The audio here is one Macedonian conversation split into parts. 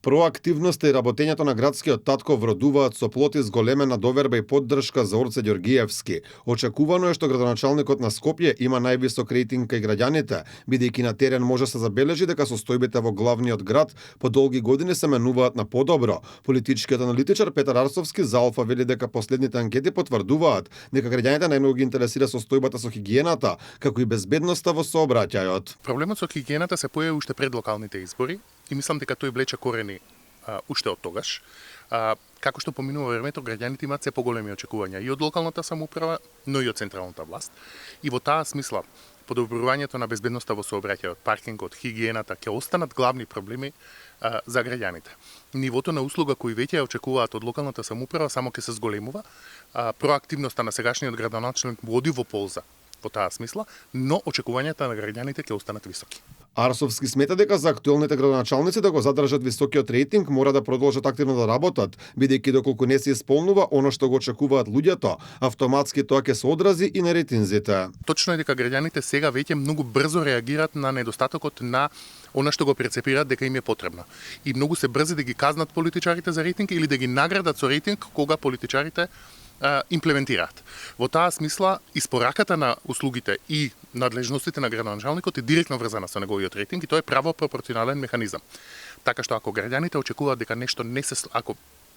Проактивноста и работењето на градскиот татко вродуваат со плоти зголемена доверба и поддршка за Орце Ѓоргиевски. Очекувано е што градоначалникот на Скопје има највисок рейтинг кај граѓаните, бидејќи на терен може се забележи дека состојбите во главниот град по долги години се менуваат на подобро. Политичкиот аналитичар Петар Арсовски за Алфа вели дека последните анкети потврдуваат дека граѓаните најмногу ги интересира состојбата со хигиената, како и безбедноста во сообраќајот. Проблемот со хигиената се појави уште пред локалните избори и мислам дека тој влече корени уште од тогаш. Како што поминува времето, граѓаните имаат се поголеми очекувања и од локалната самоуправа, но и од централната власт. И во таа смисла, подобрувањето на безбедноста во сообраќајот, паркингот, хигиената ќе останат главни проблеми за граѓаните. Нивото на услуга кои веќе ја очекуваат од локалната самоуправа само ќе се зголемува. Проактивноста на сегашниот градоначалник води во полза во таа смисла, но очекувањата на граѓаните ќе останат високи. Арсовски смета дека за актуелните градоначалници да го задржат високиот рейтинг мора да продолжат активно да работат, бидејќи доколку не се исполнува она што го очекуваат луѓето, автоматски тоа ќе се одрази и на рейтинзите. Точно е дека граѓаните сега веќе многу брзо реагираат на недостатокот на она што го прецепираат дека им е потребно. И многу се брзи да ги казнат политичарите за рейтинг или да ги наградат со рейтинг кога политичарите имплементираат. Во таа смисла, испораката на услугите и надлежностите на градоначалникот е директно врзана со неговиот рейтинг и тоа е право пропорционален механизам. Така што ако граѓаните очекуваат дека нешто не се ако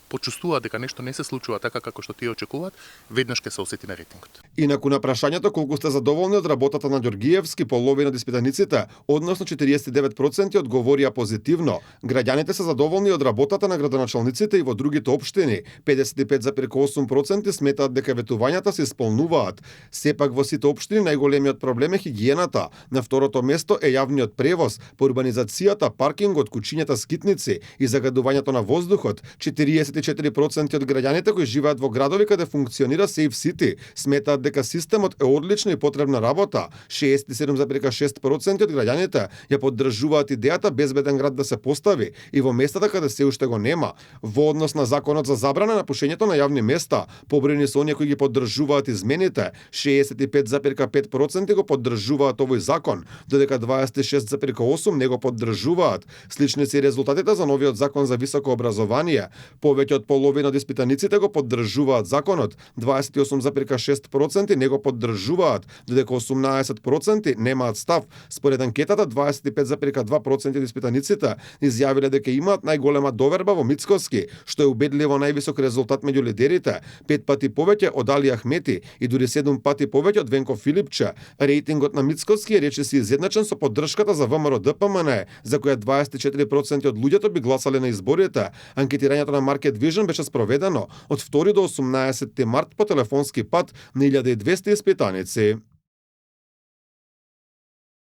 почувствуваат дека нешто не се случува така како што тие очекуваат, веднаш ќе се осети на рейтингот. Инаку на прашањето колку сте задоволни од работата на Ѓоргиевски, половина од испитаниците, односно 49% одговорија позитивно. Граѓаните се задоволни од работата на градоначалниците и во другите општини. 55,8% сметаат дека ветувањата се исполнуваат. Сепак во сите општини најголемиот проблем е хигиената. На второто место е јавниот превоз, по урбанизацијата, паркингот, кучињата скитници и загадувањето на воздухот. 44% од граѓаните кои живеат во градови каде функционира Safe City сметаат дека системот е одлична и потребна работа. 67,6% од граѓаните ја поддржуваат идејата безбеден град да се постави и во местата каде се уште го нема. Во однос на законот за забрана на пушењето на јавни места, побројни се оние кои ги поддржуваат измените. 65,5% го поддржуваат овој закон, додека 26,8% не го поддржуваат. Слични се резултатите за новиот закон за високо образование. Повеќе од половина од испитаниците го поддржуваат законот, 28,6% не го поддржуваат, додека 18% немаат став. Според анкетата, 25,2% од испитаниците изјавиле дека имаат најголема доверба во Мицкоски, што е убедливо највисок резултат меѓу лидерите, 5 пати повеќе од Али Ахмети и дури 7 пати повеќе од Венко Филипче. Рейтингот на Мицкоски е речиси изедначен со поддршката за ВМРО ДПМН, за која 24% од луѓето би гласале на изборите. Анкетирањето на Market Vision беше спроведено од 2 до 18 март по телефонски пат на 1200 испитаници.